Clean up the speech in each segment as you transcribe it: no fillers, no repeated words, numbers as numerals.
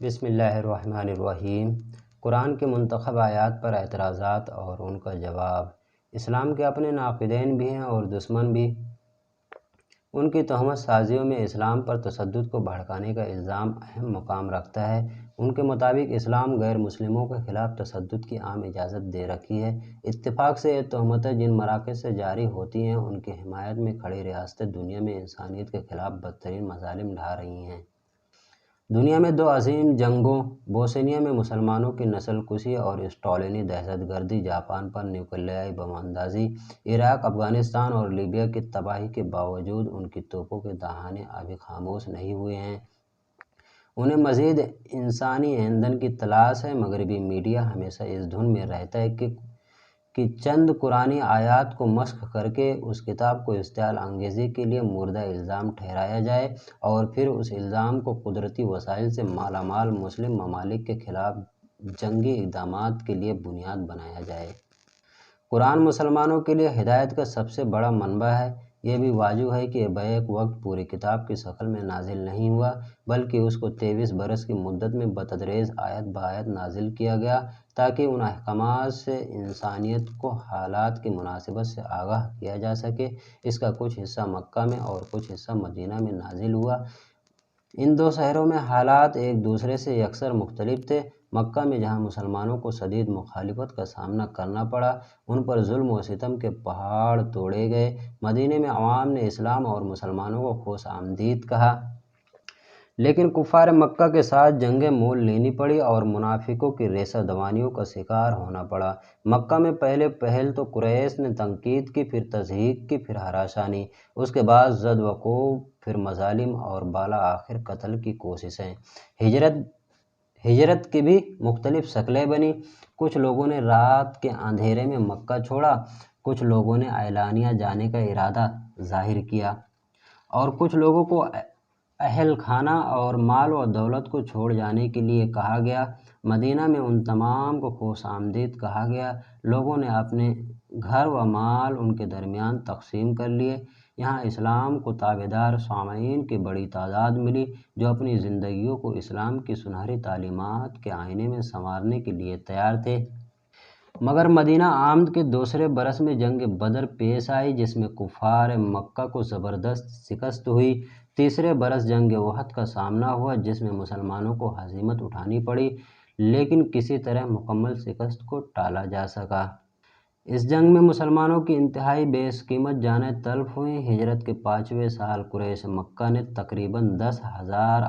بسم اللہ الرحمن الرحیم۔ قرآن کے منتخب آیات پر اعتراضات اور ان کا جواب۔ اسلام کے اپنے ناقدین بھی ہیں اور دشمن بھی۔ ان کی تہمت سازیوں میں اسلام پر تشدد کو بھڑکانے کا الزام اہم مقام رکھتا ہے۔ ان کے مطابق اسلام غیر مسلموں کے خلاف تشدد کی عام اجازت دے رکھی ہے۔ اتفاق سے یہ تہمتیں جن مراکز سے جاری ہوتی ہیں ان کی حمایت میں کھڑی ریاستیں دنیا میں انسانیت کے خلاف بدترین مظالم ڈھا رہی ہیں۔ دنیا میں دو عظیم جنگوں، بوسنیا میں مسلمانوں کی نسل کشی اور اسٹالینی دہشت گردی، جاپان پر نیوکلیائی بم اندازی، عراق، افغانستان اور لیبیا کی تباہی کے باوجود ان کی توپوں کے دہانے ابھی خاموش نہیں ہوئے ہیں۔ انہیں مزید انسانی ایندھن کی تلاش ہے۔ مغربی میڈیا ہمیشہ اس دھن میں رہتا ہے کہ چند قرآنی آیات کو مسخ کر کے اس کتاب کو اشتعال انگیزی کے لیے مردہ الزام ٹھہرایا جائے اور پھر اس الزام کو قدرتی وسائل سے مالا مال مسلم ممالک کے خلاف جنگی اقدامات کے لیے بنیاد بنایا جائے۔ قرآن مسلمانوں کے لیے ہدایت کا سب سے بڑا منبع ہے۔ یہ بھی واضح ہے کہ یہ بیک وقت پوری کتاب کی شکل میں نازل نہیں ہوا، بلکہ اس کو 23 برس کی مدت میں بتدریج آیت بآیت نازل کیا گیا تاکہ ان احکامات سے انسانیت کو حالات کی مناسبت سے آگاہ کیا جا سکے۔ اس کا کچھ حصہ مکہ میں اور کچھ حصہ مدینہ میں نازل ہوا۔ ان دو شہروں میں حالات ایک دوسرے سے یکسر مختلف تھے۔ مکہ میں جہاں مسلمانوں کو شدید مخالفت کا سامنا کرنا پڑا، ان پر ظلم و ستم کے پہاڑ توڑے گئے۔ مدینہ میں عوام نے اسلام اور مسلمانوں کو خوش آمدید کہا، لیکن کفار مکہ کے ساتھ جنگیں مول لینی پڑی اور منافقوں کی ریشہ دوانیوں کا شکار ہونا پڑا۔ مکہ میں پہل تو قریش نے تنقید کی، پھر تضحیک کی، پھر ہراسانی، اس کے بعد زد و کوب، پھر مظالم اور بالآخر قتل کی کوششیں۔ ہجرت کی بھی مختلف شکلیں بنیں۔ کچھ لوگوں نے رات کے اندھیرے میں مکہ چھوڑا، کچھ لوگوں نے اعلانیہ جانے کا ارادہ ظاہر کیا اور کچھ لوگوں کو اہل خانہ اور مال و دولت کو چھوڑ جانے کے لیے کہا گیا۔ مدینہ میں ان تمام کو خوش آمدید کہا گیا۔ لوگوں نے اپنے گھر و مال ان کے درمیان تقسیم کر لیے۔ یہاں اسلام کو تابعدار سامعین کی بڑی تعداد ملی جو اپنی زندگیوں کو اسلام کی سنہری تعلیمات کے آئینے میں سنوارنے کے لیے تیار تھے۔ مگر مدینہ آمد کے دوسرے برس میں جنگ بدر پیش آئی جس میں کفار مکہ کو زبردست شکست ہوئی۔ تیسرے برس جنگ احد کا سامنا ہوا جس میں مسلمانوں کو ہزیمت اٹھانی پڑی، لیکن کسی طرح مکمل شکست کو ٹالا جا سکا۔ اس جنگ میں مسلمانوں کی انتہائی بیش قیمت جانیں تلف ہوئیں۔ ہجرت کے 5ویں سال قریش مکہ نے تقریباً 10,000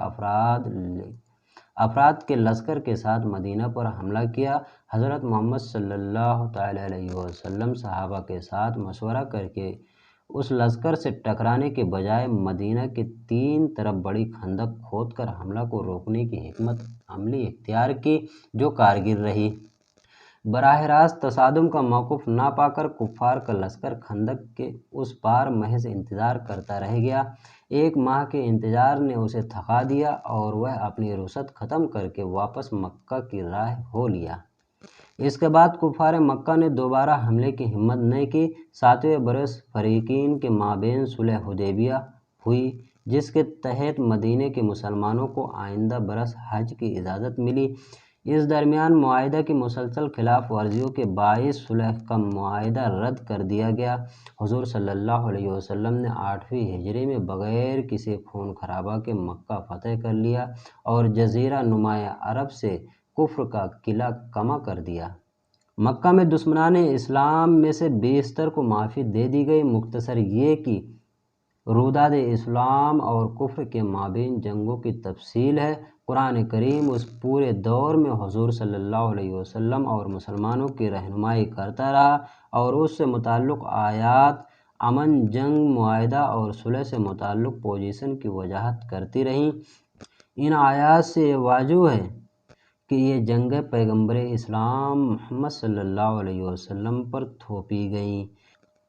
افراد کے لشکر کے ساتھ مدینہ پر حملہ کیا۔ حضرت محمد صلی اللہ علیہ وسلم صحابہ کے ساتھ مشورہ کر کے اس لشکر سے ٹکرانے کے بجائے مدینہ کے 3 طرف بڑی خندق کھود کر حملہ کو روکنے کی حکمت عملی اختیار کی جو کارگر رہی۔ براہ راست تصادم کا موقف نہ پا کر کفار کا لشکر خندق کے اس پار محض انتظار کرتا رہ گیا۔ 1 ماہ کے انتظار نے اسے تھکا دیا اور وہ اپنی رسد ختم کر کے واپس مکہ کی راہ ہو لیا۔ اس کے بعد کفار مکہ نے دوبارہ حملے کی ہمت نہ کی۔ 7ویں برس فریقین کے مابین صلح حدیبیہ ہوئی جس کے تحت مدینہ کے مسلمانوں کو آئندہ برس حج کی اجازت ملی۔ اس درمیان معاہدہ کی مسلسل خلاف ورزیوں کے باعث صلح کا معاہدہ رد کر دیا گیا۔ حضور صلی اللہ علیہ وسلم نے 8ویں ہجری میں بغیر کسی خون خرابہ کے مکہ فتح کر لیا اور جزیرہ نما عرب سے کفر کا قلعہ کما کر دیا۔ مکہ میں دشمنان اسلام میں سے بیشتر کو معافی دے دی گئی۔ مختصر یہ کہ روداد اسلام اور کفر کے مابین جنگوں کی تفصیل ہے۔ قرآن کریم اس پورے دور میں حضور صلی اللہ علیہ وسلم اور مسلمانوں کی رہنمائی کرتا رہا اور اس سے متعلق آیات امن، جنگ، معاہدہ اور صلح سے متعلق پوزیشن کی وضاحت کرتی رہیں۔ ان آیات سے یہ واضح ہے کہ یہ جنگیں پیغمبر اسلام محمد صلی اللہ علیہ وسلم پر تھوپی گئیں۔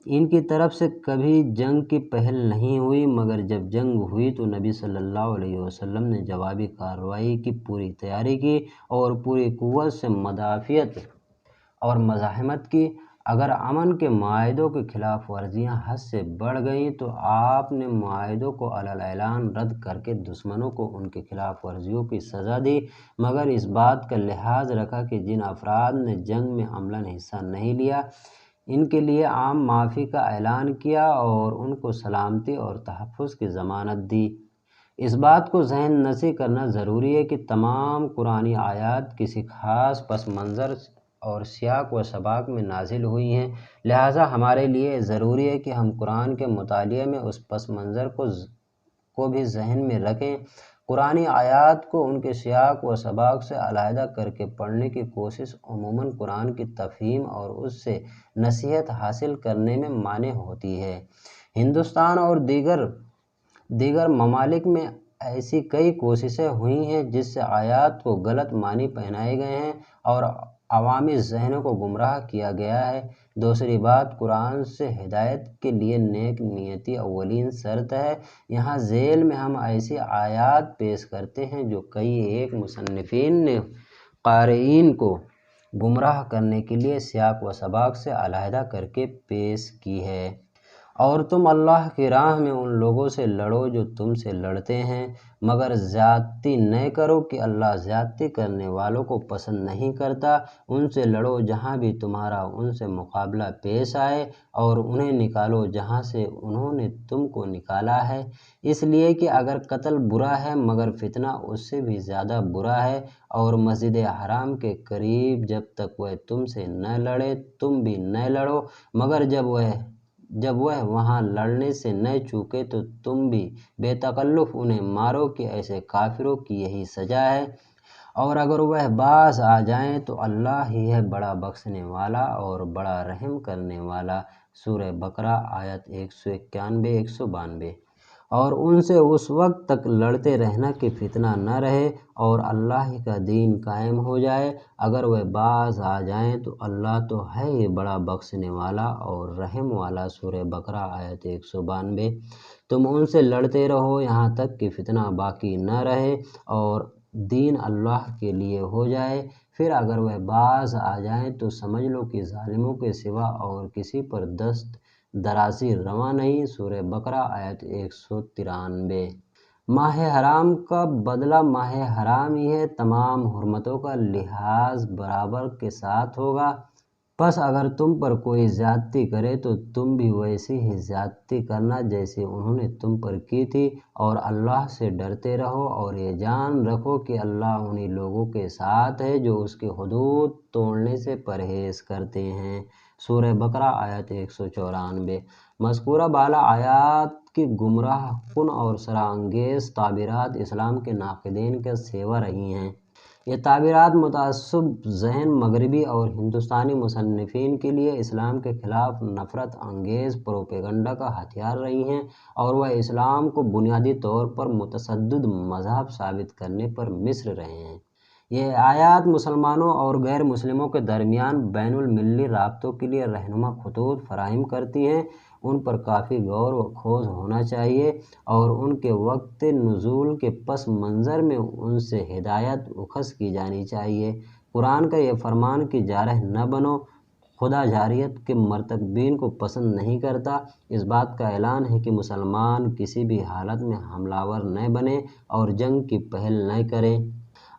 ان کی طرف سے کبھی جنگ کی پہل نہیں ہوئی، مگر جب جنگ ہوئی تو نبی صلی اللہ علیہ وسلم نے جوابی کارروائی کی پوری تیاری کی اور پوری قوت سے مدافعت اور مزاحمت کی۔ اگر امن کے معاہدوں کی خلاف ورزیاں حد سے بڑھ گئیں تو آپ نے معاہدوں کو علی اعلان رد کر کے دشمنوں کو ان کی خلاف ورزیوں کی سزا دی، مگر اس بات کا لحاظ رکھا کہ جن افراد نے جنگ میں عملاً حصہ نہیں لیا ان کے لیے عام معافی کا اعلان کیا اور ان کو سلامتی اور تحفظ کی ضمانت دی۔ اس بات کو ذہن نشین کرنا ضروری ہے کہ تمام قرآنی آیات کسی خاص پس منظر اور سیاق و سباق میں نازل ہوئی ہیں، لہٰذا ہمارے لیے ضروری ہے کہ ہم قرآن کے مطالعے میں اس پس منظر کو بھی ذہن میں رکھیں۔ قرآنی آیات کو ان کے سیاق و سباق سے علیحدہ کر کے پڑھنے کی کوشش عموماً قرآن کی تفہیم اور اس سے نصیحت حاصل کرنے میں مانع ہوتی ہے۔ ہندوستان اور دیگر ممالک میں ایسی کئی کوششیں ہوئی ہیں جس سے آیات کو غلط معنی پہنائے گئے ہیں اور عوامی ذہنوں کو گمراہ کیا گیا ہے۔ دوسری بات، قرآن سے ہدایت کے لیے نیک نیتی اولین شرط ہے۔ یہاں ذیل میں ہم ایسی آیات پیش کرتے ہیں جو کئی ایک مصنفین نے قارئین کو گمراہ کرنے کے لیے سیاق و سباق سے علیحدہ کر کے پیش کی ہے۔ اور تم اللہ کی راہ میں ان لوگوں سے لڑو جو تم سے لڑتے ہیں، مگر زیادتی نہ کرو کہ اللہ زیادتی کرنے والوں کو پسند نہیں کرتا۔ ان سے لڑو جہاں بھی تمہارا ان سے مقابلہ پیش آئے اور انہیں نکالو جہاں سے انہوں نے تم کو نکالا ہے، اس لیے کہ اگر قتل برا ہے مگر فتنہ اس سے بھی زیادہ برا ہے، اور مسجد حرام کے قریب جب تک وہ تم سے نہ لڑے تم بھی نہ لڑو، مگر جب وہ وہاں لڑنے سے نہ چوکے تو تم بھی بے تکلف انہیں مارو کہ ایسے کافروں کی یہی سزا ہے، اور اگر وہ باز آ جائیں تو اللہ ہی ہے بڑا بخشنے والا اور بڑا رحم کرنے والا۔ سورہ بقرہ آیت 191-192۔ اور ان سے اس وقت تک لڑتے رہنا کہ فتنہ نہ رہے اور اللہ کا دین قائم ہو جائے، اگر وہ باز آ جائیں تو اللہ تو ہے ہی بڑا بخشنے والا اور رحم والا۔ سورہ بقرہ آیت 192۔ تم ان سے لڑتے رہو یہاں تک کہ فتنہ باقی نہ رہے اور دین اللہ کے لیے ہو جائے، پھر اگر وہ باز آ جائیں تو سمجھ لو کہ ظالموں کے سوا اور کسی پر دست درازی روا نہیں۔ سورہ بقرہ آیت 193۔ ماہ حرام کا بدلہ ماہ حرام ہی ہے، تمام حرمتوں کا لحاظ برابر کے ساتھ ہوگا، پس اگر تم پر کوئی زیادتی کرے تو تم بھی ویسی ہی زیادتی کرنا جیسی انہوں نے تم پر کی تھی، اور اللہ سے ڈرتے رہو اور یہ جان رکھو کہ اللہ انہی لوگوں کے ساتھ ہے جو اس کی حدود توڑنے سے پرہیز کرتے ہیں۔ سورہ بقرہ آیت 194۔ مذکورہ بالا آیات کی گمراہ کن اور سرا انگیز تعبیرات اسلام کے ناقدین کا سیوا رہی ہیں۔ یہ تعبیرات متعصب ذہن مغربی اور ہندوستانی مصنفین کے لیے اسلام کے خلاف نفرت انگیز پروپیگنڈا کا ہتھیار رہی ہیں، اور وہ اسلام کو بنیادی طور پر متشدد مذہب ثابت کرنے پر مصر رہے ہیں۔ یہ آیات مسلمانوں اور غیر مسلموں کے درمیان بین المللی رابطوں کے لیے رہنما خطوط فراہم کرتی ہیں، ان پر کافی غور و خوض ہونا چاہیے اور ان کے وقت نزول کے پس منظر میں ان سے ہدایت اخذ کی جانی چاہیے۔ قرآن کا یہ فرمان کہ جارح نہ بنو خدا جاریت کے مرتکبین کو پسند نہیں کرتا، اس بات کا اعلان ہے کہ مسلمان کسی بھی حالت میں حملہ آور نہ بنیں اور جنگ کی پہل نہ کریں۔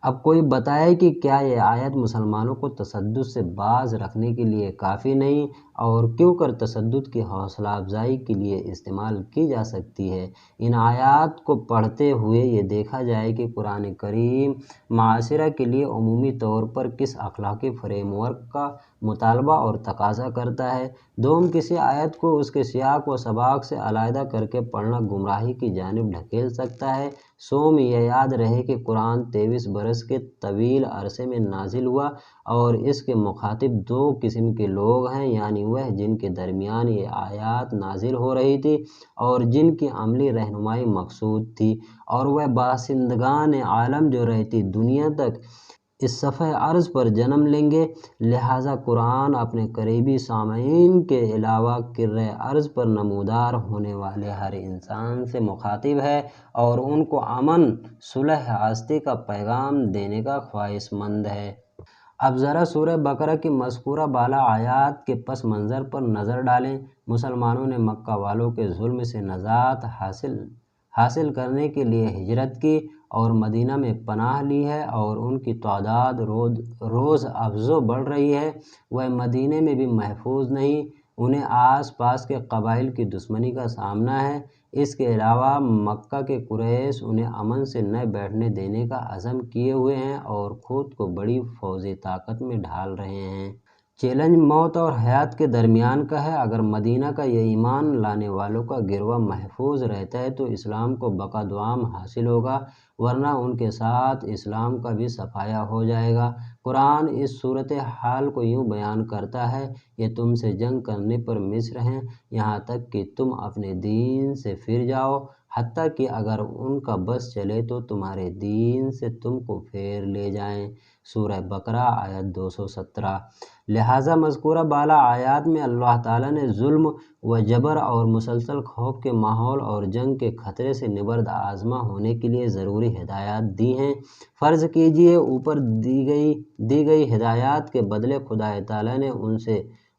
اب کوئی بتائے کہ کیا یہ آیت مسلمانوں کو تشدد سے باز رکھنے کے لیے کافی نہیں، اور کیوں کر تشدد کی حوصلہ افزائی کے لیے استعمال کی جا سکتی ہے؟ ان آیات کو پڑھتے ہوئے یہ دیکھا جائے کہ قرآن کریم معاشرہ کے لیے عمومی طور پر کس اخلاقی فریم ورک کا مطالبہ اور تقاضا کرتا ہے۔ دوم، کسی آیت کو اس کے سیاق و سباق سے علیحدہ کر کے پڑھنا گمراہی کی جانب ڈھکیل سکتا ہے۔ سوم، یہ یاد رہے کہ قرآن 23 برس کے طویل عرصے میں نازل ہوا اور اس کے مخاطب دو قسم کے لوگ ہیں، یعنی وہ جن کے درمیان یہ آیات نازل ہو رہی تھی اور جن کی عملی رہنمائی مقصود تھی، اور وہ باشندگان عالم جو رہتی دنیا تک اس صفحہ ارض پر جنم لیں گے۔ لہٰذا قرآن اپنے قریبی سامعین کے علاوہ کرۂ ارض پر نمودار ہونے والے ہر انسان سے مخاطب ہے اور ان کو امن، صلح، ہستی کا پیغام دینے کا خواہش مند ہے۔ اب ذرا سورہ بقرہ کی مذکورہ بالا آیات کے پس منظر پر نظر ڈالیں۔ مسلمانوں نے مکہ والوں کے ظلم سے نجات حاصل کرنے کے لیے ہجرت کی اور مدینہ میں پناہ لی ہے، اور ان کی تعداد روز افزوں بڑھ رہی ہے۔ وہ مدینہ میں بھی محفوظ نہیں، انہیں آس پاس کے قبائل کی دشمنی کا سامنا ہے۔ اس کے علاوہ مکہ کے قریش انہیں امن سے نہ بیٹھنے دینے کا عزم کیے ہوئے ہیں اور خود کو بڑی فوجی طاقت میں ڈھال رہے ہیں۔ چیلنج موت اور حیات کے درمیان کا ہے۔ اگر مدینہ کا یہ ایمان لانے والوں کا گروہ محفوظ رہتا ہے تو اسلام کو بقا دوام حاصل ہوگا، ورنہ ان کے ساتھ اسلام کا بھی صفایا ہو جائے گا۔ قرآن اس صورتحال کو یوں بیان کرتا ہے: یہ تم سے جنگ کرنے پر مصر ہیں، یہاں تک کہ تم اپنے دین سے پھر جاؤ، حتیٰ کہ اگر ان کا بس چلے تو تمہارے دین سے تم کو پھیر لے جائیں۔ سورہ بقرہ آیت 217۔ لہٰذا مذکورہ بالا آیات میں اللہ تعالیٰ نے ظلم و جبر اور مسلسل خوف کے ماحول اور جنگ کے خطرے سے نبرد آزما ہونے کے لیے ضروری ہدایات دی ہیں۔ فرض کیجئے اوپر دی گئی ہدایات کے بدلے خدا تعالیٰ نے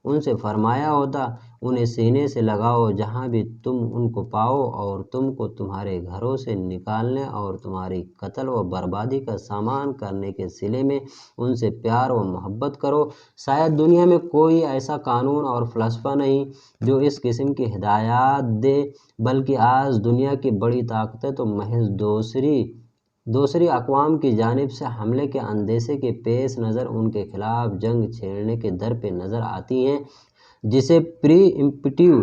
ان سے فرمایا ہوتا: انہیں سینے سے لگاؤ جہاں بھی تم ان کو پاؤ، اور تم کو تمہارے گھروں سے نکالنے اور تمہاری قتل و بربادی کا سامان کرنے کے صلے میں ان سے پیار و محبت کرو۔ شاید دنیا میں کوئی ایسا قانون اور فلسفہ نہیں جو اس قسم کی ہدایات دے، بلکہ آج دنیا کی بڑی طاقتیں تو محض دوسری اقوام کی جانب سے حملے کے اندیشے کے پیش نظر ان کے خلاف جنگ چھیڑنے کے در پہ نظر آتی ہیں، جسے پری ایمپٹیو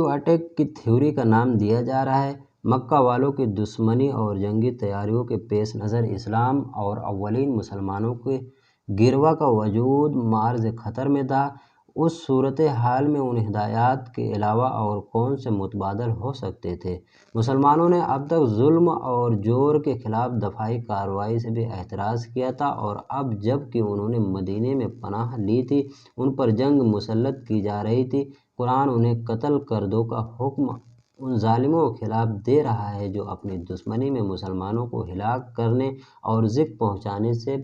اٹیک کی تھیوری کا نام دیا جا رہا ہے۔ مکہ والوں کی دشمنی اور جنگی تیاریوں کے پیش نظر اسلام اور اولین مسلمانوں کے گروہ کا وجود معرض خطر میں تھا۔ اس صورتحال میں ان ہدایات کے علاوہ اور کون سے متبادل ہو سکتے تھے؟ مسلمانوں نے اب تک ظلم اور جور کے خلاف دفاعی کارروائی سے بھی احتراز کیا تھا، اور اب جب کہ انہوں نے مدینے میں پناہ لی تھی، ان پر جنگ مسلط کی جا رہی تھی۔ قرآن انہیں قتل کر دو کا حکم ان ظالموں کے خلاف دے رہا ہے جو اپنی دشمنی میں مسلمانوں کو ہلاک کرنے اور زیاں پہنچانے سے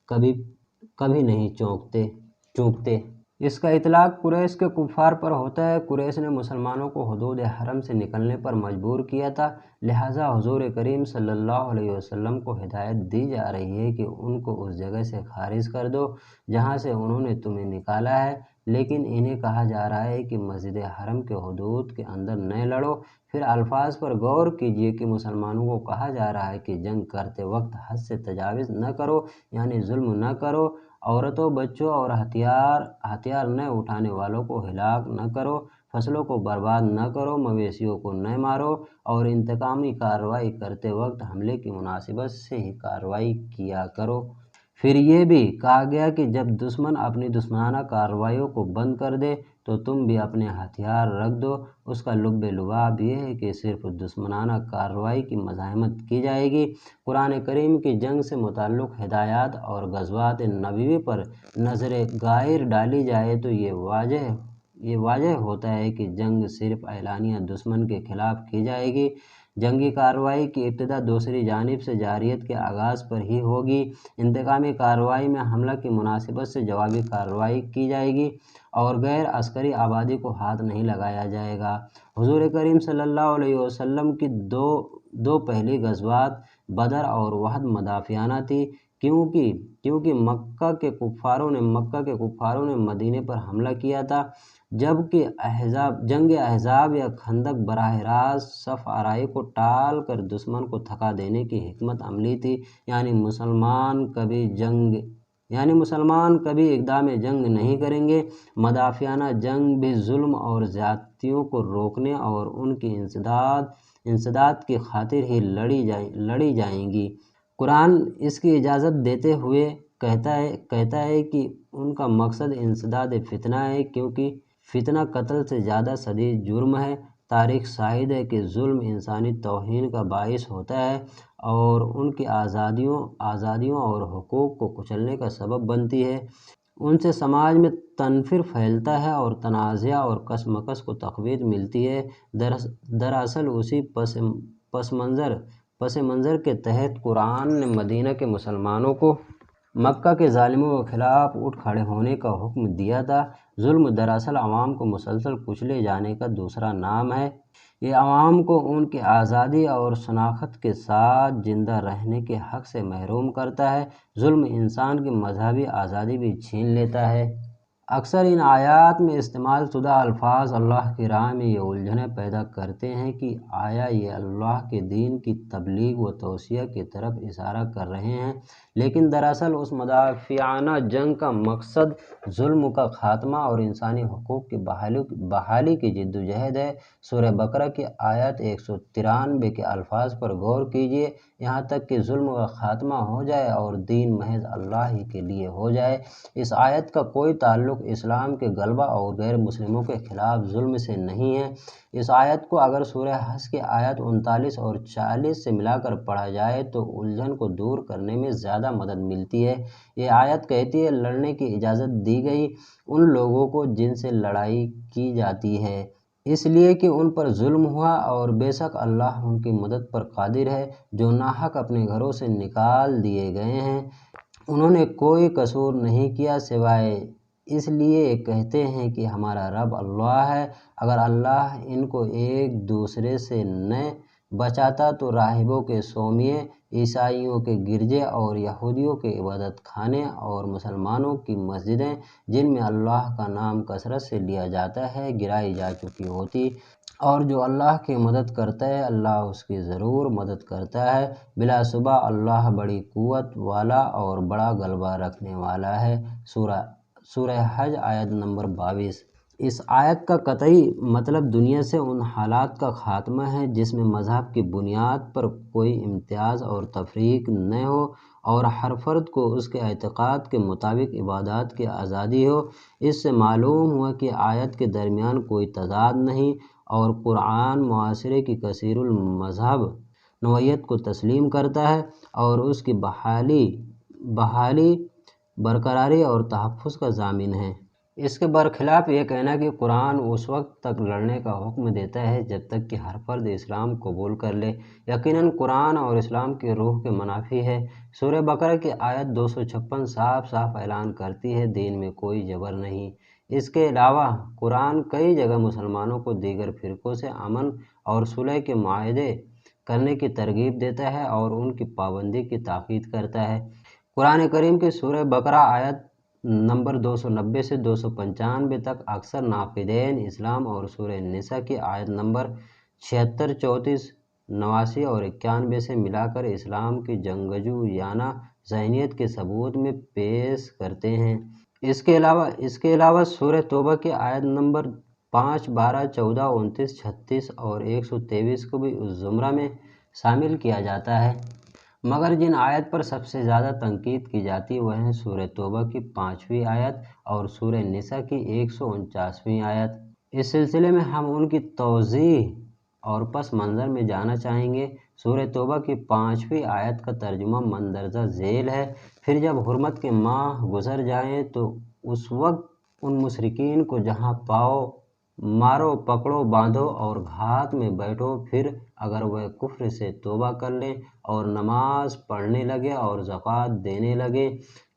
کبھی نہیں چوکتے۔ اس کا اطلاق قریش کے کفار پر ہوتا ہے۔ قریش نے مسلمانوں کو حدود حرم سے نکلنے پر مجبور کیا تھا، لہٰذا حضور کریم صلی اللہ علیہ وسلم کو ہدایت دی جا رہی ہے کہ ان کو اس جگہ سے خارج کر دو جہاں سے انہوں نے تمہیں نکالا ہے، لیکن انہیں کہا جا رہا ہے کہ مسجد حرم کے حدود کے اندر نہ لڑو۔ پھر الفاظ پر غور کیجئے کہ مسلمانوں کو کہا جا رہا ہے کہ جنگ کرتے وقت حد سے تجاوز نہ کرو، یعنی ظلم نہ کرو، عورتوں، بچوں اور ہتھیار نہ اٹھانے والوں کو ہلاک نہ کرو، فصلوں کو برباد نہ کرو، مویشیوں کو نہ مارو، اور انتقامی کارروائی کرتے وقت حملے کی مناسبت سے ہی کارروائی کیا کرو۔ پھر یہ بھی کہا گیا کہ جب دشمن اپنی دشمنانہ کارروائیوں کو بند کر دے تو تم بھی اپنے ہتھیار رکھ دو۔ اس کا لب لباب یہ ہے کہ صرف دشمنانہ کارروائی کی مزاحمت کی جائے گی۔ قرآن کریم کی جنگ سے متعلق ہدایات اور غزوات نبوی پر نظر غائر ڈالی جائے تو یہ واضح ہوتا ہے کہ جنگ صرف اعلانیہ دشمن کے خلاف کی جائے گی۔ جنگی کارروائی کی ابتدا دوسری جانب سے جارحیت کے آغاز پر ہی ہوگی۔ انتقامی کارروائی میں حملہ کی مناسبت سے جوابی کارروائی کی جائے گی اور غیر عسکری آبادی کو ہاتھ نہیں لگایا جائے گا۔ حضور کریم صلی اللہ علیہ وسلم کی دو پہلی غزوات بدر اور احد مدافعانہ تھیں، کیونکہ مکہ کے کفاروں نے مدینے پر حملہ کیا تھا، جبکہ جنگ احزاب یا خندق براہ راست صف آرائی کو ٹال کر دشمن کو تھکا دینے کی حکمت عملی تھی۔ یعنی مسلمان کبھی اقدام جنگ نہیں کریں گے۔ مدافعانہ جنگ بھی ظلم اور زیادتیوں کو روکنے اور ان کی انسداد کی خاطر ہی لڑی جائیں گی۔ قرآن اس کی اجازت دیتے ہوئے کہتا ہے کہ ان کا مقصد انسداد فتنہ ہے، کیونکہ فتنہ قتل سے زیادہ شدید جرم ہے۔ تاریخ شاہد ہے کہ ظلم انسانی توہین کا باعث ہوتا ہے اور ان کی آزادیوں اور حقوق کو کچلنے کا سبب بنتی ہے۔ ان سے سماج میں تنفر پھیلتا ہے اور تنازع اور کشمکش کو تقویت ملتی ہے۔ دراصل اسی پس منظر کے تحت قرآن نے مدینہ کے مسلمانوں کو مکہ کے ظالموں کے خلاف اٹھ کھڑے ہونے کا حکم دیا تھا۔ ظلم دراصل عوام کو مسلسل کچلے جانے کا دوسرا نام ہے۔ یہ عوام کو ان کی آزادی اور شناخت کے ساتھ زندہ رہنے کے حق سے محروم کرتا ہے۔ ظلم انسان کی مذہبی آزادی بھی چھین لیتا ہے۔ اکثر ان آیات میں استعمال شدہ الفاظ اللہ کی راہ میں یہ الجھنیں پیدا کرتے ہیں کہ آیا یہ اللہ کے دین کی تبلیغ و توسیع کی طرف اشارہ کر رہے ہیں، لیکن دراصل اس مدافعانہ جنگ کا مقصد ظلم کا خاتمہ اور انسانی حقوق کی بحالی کی جدوجہد ہے۔ سورہ بقرہ کی آیت 193 کے الفاظ پر غور کیجیے، یہاں تک کہ ظلم کا خاتمہ ہو جائے اور دین محض اللہ ہی کے لیے ہو جائے۔ اس آیت کا کوئی تعلق اسلام کے غلبہ اور غیر مسلموں کے خلاف ظلم سے نہیں ہے۔ اس آیت کو اگر سورہ حج کی آیت 39 اور 40 سے ملا کر پڑھا جائے تو الجھن کو دور کرنے میں زیادہ مدد ملتی ہے۔ یہ آیت کہتی ہے لڑنے کی اجازت دی گئی ان لوگوں کو جن سے لڑائی کی جاتی ہے، اس لیے کہ ان پر ظلم ہوا، اور بے شک اللہ ان کی مدد پر قادر ہے۔ جو ناحق اپنے گھروں سے نکال دیے گئے ہیں انہوں نے کوئی قصور نہیں کیا سوائے اس لیے کہتے ہیں کہ ہمارا رب اللہ ہے۔ اگر اللہ ان کو ایک دوسرے سے نہ بچاتا تو راہبوں کے صومعے، عیسائیوں کے گرجے اور یہودیوں کے عبادت خانے اور مسلمانوں کی مسجدیں جن میں اللہ کا نام کثرت سے لیا جاتا ہے گرائی جا چکی ہوتی، اور جو اللہ کی مدد کرتا ہے اللہ اس کی ضرور مدد کرتا ہے۔ بلا شبہ اللہ بڑی قوت والا اور بڑا غلبہ رکھنے والا ہے۔ سورہ حج آیت نمبر 22۔ اس آیت کا قطعی مطلب دنیا سے ان حالات کا خاتمہ ہے جس میں مذہب کی بنیاد پر کوئی امتیاز اور تفریق نہ ہو اور ہر فرد کو اس کے اعتقاد کے مطابق عبادات کی آزادی ہو۔ اس سے معلوم ہوا کہ آیت کے درمیان کوئی تضاد نہیں، اور قرآن معاشرے کی کثیر المذہب نوعیت کو تسلیم کرتا ہے اور اس کی بحالی، برقراری اور تحفظ کا ضامن ہے۔ اس کے برخلاف یہ کہنا کہ قرآن اس وقت تک لڑنے کا حکم دیتا ہے جب تک کہ ہر فرد اسلام قبول کر لے، یقیناً قرآن اور اسلام کی روح کے منافی ہے۔ سورہ بقرہ کی آیت 256 صاف صاف اعلان کرتی ہے دین میں کوئی جبر نہیں۔ اس کے علاوہ قرآن کئی جگہ مسلمانوں کو دیگر فرقوں سے امن اور صلح کے معاہدے کرنے کی ترغیب دیتا ہے اور ان کی پابندی کی تاکید کرتا ہے۔ قرآن کریم کی سورہ بقرہ آیت نمبر 290 سے 295 تک اکثر ناقدین اسلام اور سورہ نساء کی آیت نمبر 76، 34، 89 اور 91 سے ملا کر اسلام کی جنگجویانہ ذہنیت کے ثبوت میں پیش کرتے ہیں۔ اس کے علاوہ سورہ توبہ کی آیت نمبر 5، 12، 14، 29، 36 اور 123 کو بھی اس زمرہ میں شامل کیا جاتا ہے۔ مگر جن آیت پر سب سے زیادہ تنقید کی جاتی وہ ہیں سورہ توبہ کی 5ویں آیت اور سورہ نساء کی 149ویں آیت۔ اس سلسلے میں ہم ان کی توضیح اور پس منظر میں جانا چاہیں گے۔ سورہ توبہ کی 5ویں آیت کا ترجمہ مندرجہ ذیل ہے: پھر جب حرمت کے ماہ گزر جائیں تو اس وقت ان مشرکین کو جہاں پاؤ مارو، پکڑو، باندھو اور گھات میں بیٹھو، پھر اگر وہ کفر سے توبہ کر لیں اور نماز پڑھنے لگے اور زکوٰۃ دینے لگے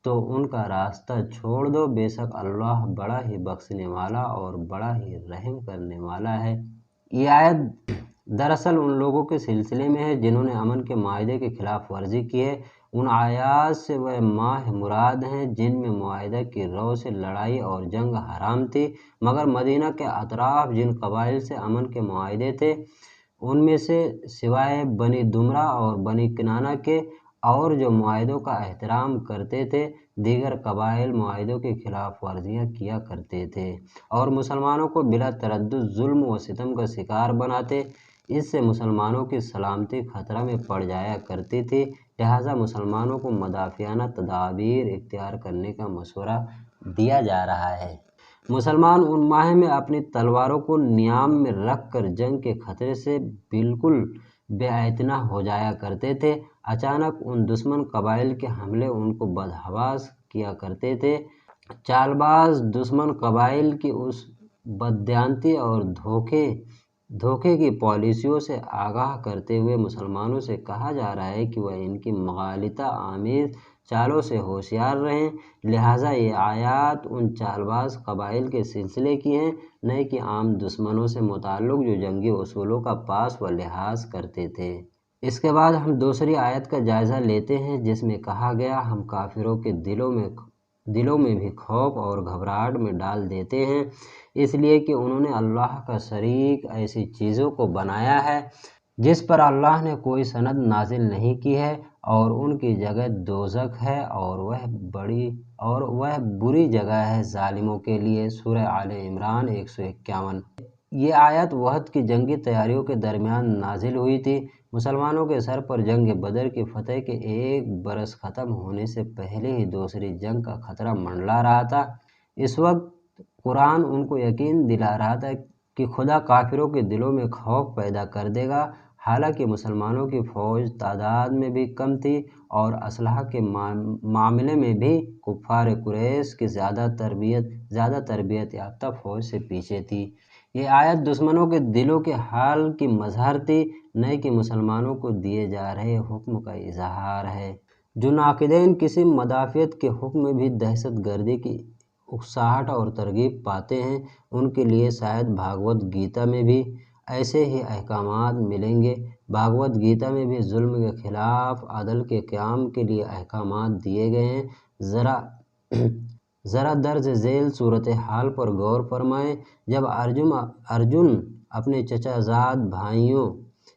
تو ان کا راستہ چھوڑ دو، بے شک اللہ بڑا ہی بخشنے والا اور بڑا ہی رحم کرنے والا ہے۔ یہ آیت دراصل ان لوگوں کے سلسلے میں ہے جنہوں نے امن کے معاہدے کی خلاف ورزی کی ہے۔ ان آیات سے وہ ماہ مراد ہیں جن میں معاہدہ کی رو سے لڑائی اور جنگ حرام تھی، مگر مدینہ کے اطراف جن قبائل سے امن کے معاہدے تھے ان میں سے سوائے بنی دمرہ اور بنی کنانہ کے اور جو معاہدوں کا احترام کرتے تھے، دیگر قبائل معاہدوں کی خلاف ورزیاں کیا کرتے تھے اور مسلمانوں کو بلا تردد ظلم و ستم کا شکار بناتے۔ اس سے مسلمانوں کی سلامتی خطرہ میں پڑ جایا کرتی تھی، لہٰذا مسلمانوں کو مدافعانہ تدابیر اختیار کرنے کا مشورہ دیا جا رہا ہے۔ مسلمان ان ماہ میں اپنی تلواروں کو نیام میں رکھ کر جنگ کے خطرے سے بالکل بے اعتنا ہو جایا کرتے تھے۔ اچانک ان دشمن قبائل کے حملے ان کو بدحواس کیا کرتے تھے۔ چال باز دشمن قبائل کی اس بددیانتی اور دھوکے دھوکے کی پالیسیوں سے آگاہ کرتے ہوئے مسلمانوں سے کہا جا رہا ہے کہ وہ ان کی مغالطہ آمیز چالوں سے ہوشیار رہیں۔ لہٰذا یہ آیات ان چال باز قبائل کے سلسلے کی ہیں، نہ کہ عام دشمنوں سے متعلق جو جنگی اصولوں کا پاس و لحاظ کرتے تھے۔ اس کے بعد ہم دوسری آیت کا جائزہ لیتے ہیں، جس میں کہا گیا ہم کافروں کے دلوں میں بھی خوف اور گھبراہٹ میں ڈال دیتے ہیں، اس لیے کہ انہوں نے اللہ کا شریک ایسی چیزوں کو بنایا ہے جس پر اللہ نے کوئی سند نازل نہیں کی ہے، اور ان کی جگہ دوزخ ہے اور وہ بری جگہ ہے ظالموں کے لیے۔ سورہ آل عمران 151۔ یہ آیت وحد کی جنگی تیاریوں کے درمیان نازل ہوئی تھی۔ مسلمانوں کے سر پر جنگ بدر کی فتح کے 1 برس ختم ہونے سے پہلے ہی دوسری جنگ کا خطرہ منڈلا رہا تھا۔ اس وقت قرآن ان کو یقین دلا رہا تھا کہ خدا کافروں کے دلوں میں خوف پیدا کر دے گا۔ حالانکہ مسلمانوں کی فوج تعداد میں بھی کم تھی اور اسلحہ کے معاملے میں بھی کفار قریش کی زیادہ تربیت یافتہ فوج سے پیچھے تھی۔ یہ آیت دشمنوں کے دلوں کے حال کی مظہر تھی، نہ کہ مسلمانوں کو دیے جا رہے حکم کا اظہار ہے۔ جو ناقدین کسی مدافعت کے حکم میں بھی دہشت گردی کی اکساہٹ اور ترغیب پاتے ہیں، ان کے لیے شاید بھاگوت گیتا میں بھی ایسے ہی احکامات ملیں گے۔ بھاگوت گیتا میں بھی ظلم کے خلاف عدل کے قیام کے لیے احکامات دیے گئے ہیں۔ ذرا درج ذیل صورتحال پر غور فرمائیں۔ جب ارجن اپنے چچا زاد بھائیوں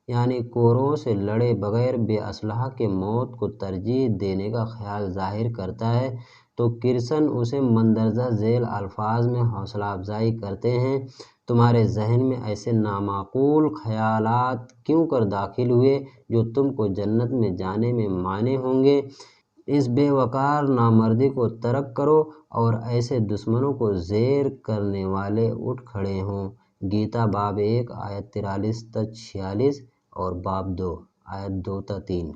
یعنی کوروں سے لڑے بغیر بے اسلحہ کے موت کو ترجیح دینے کا خیال ظاہر کرتا ہے تو کرشن اسے مندرجہ ذیل الفاظ میں حوصلہ افزائی کرتے ہیں، تمہارے ذہن میں ایسے نامعقول خیالات کیوں کر داخل ہوئے جو تم کو جنت میں جانے میں مانع ہوں گے؟ اس بے وقار نامردی کو ترک کرو اور ایسے دشمنوں کو زیر کرنے والے اٹھ کھڑے ہوں۔ گیتا باب 1 آیت 43 تا 46 اور باب 2 آیت 2 تا 3۔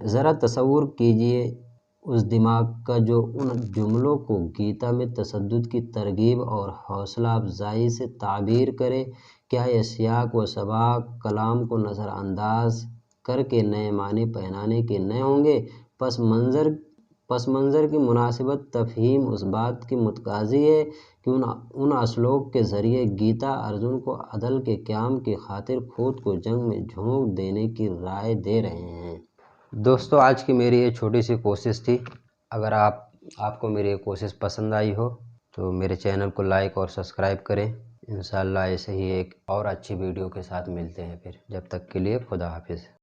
ذرا تصور کیجئے اس دماغ کا جو ان جملوں کو گیتا میں تشدد کی ترغیب اور حوصلہ افزائی سے تعبیر کرے۔ کیا یہ سیاق و سباق کلام کو نظر انداز کر کے نئے معنی پہنانے کے نہ ہوں گے؟ پس منظر کی مناسبت تفہیم اس بات کی متقاضی ہے کہ ان اسلوب کے ذریعے گیتا ارجن کو عدل کے قیام کی خاطر خود کو جنگ میں جھونک دینے کی رائے دے رہے ہیں۔ دوستو، آج کی میری یہ چھوٹی سی کوشش تھی۔ اگر آپ کو میری یہ کوشش پسند آئی ہو تو میرے چینل کو لائک اور سبسکرائب کریں۔ انشاءاللہ ایسے ہی ایک اور اچھی ویڈیو کے ساتھ ملتے ہیں پھر۔ جب تک کے لیے خدا حافظ۔